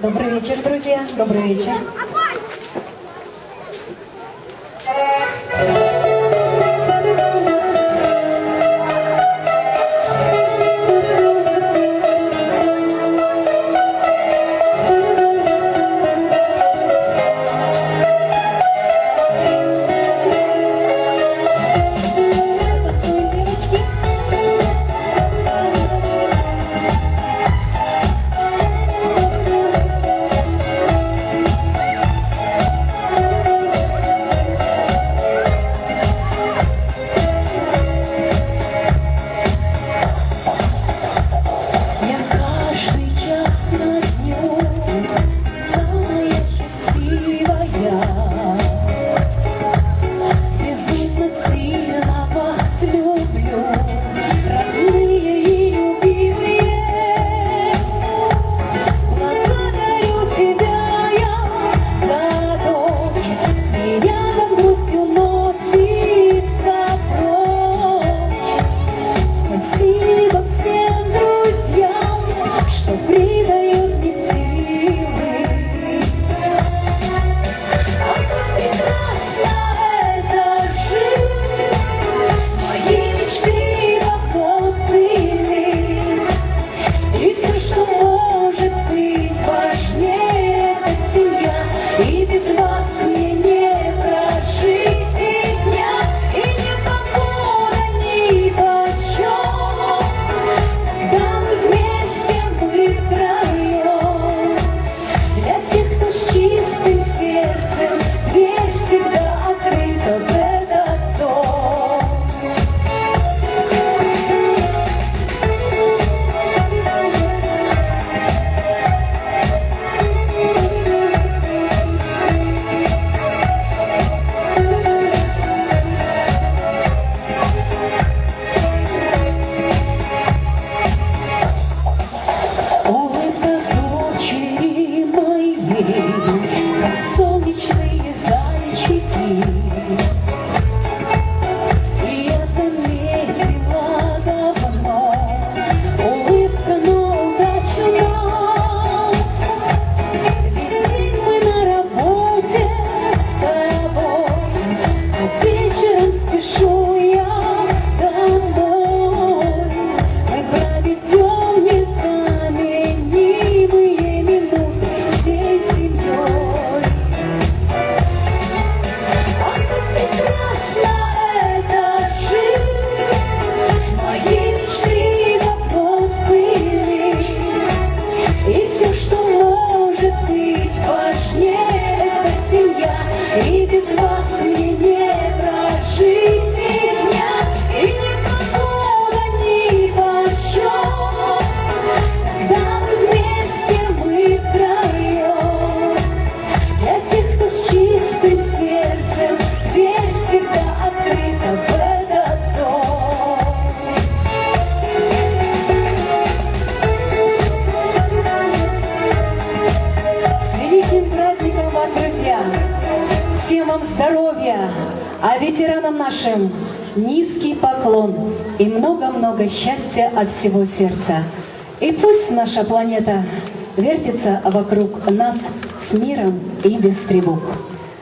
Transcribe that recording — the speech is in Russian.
Добрый вечер, друзья. Добрый вечер. И без вас мне не прожить и дня, и ни погода, ни почем. Когда мы вместе, мы втроем. Для тех, кто с чистым сердцем, дверь всегда открыта в этот дом. Как солнечные зайчики, и я заметила давно улыбка на удачу нам. Весь день мы на работе с тобой, а вечером спешу я домой. Мы проведем незаменимые минуты всей семьей. А как прекрасна эта жизнь! Мои мечты давно сбылись, и все, что может быть важнее, это семья. И без вас мне не прожить и дня, и ни погода, ни почем. Когда мы вместе, мы втроем. Для тех, кто с чистым сердцем, дверь всегда открыта в этот дом. С великим праздником вас, друзья! Всем вам здоровья, а ветеранам нашим низкий поклон и много-много счастья от всего сердца. И пусть наша планета вертится вокруг нас с миром и без тревог.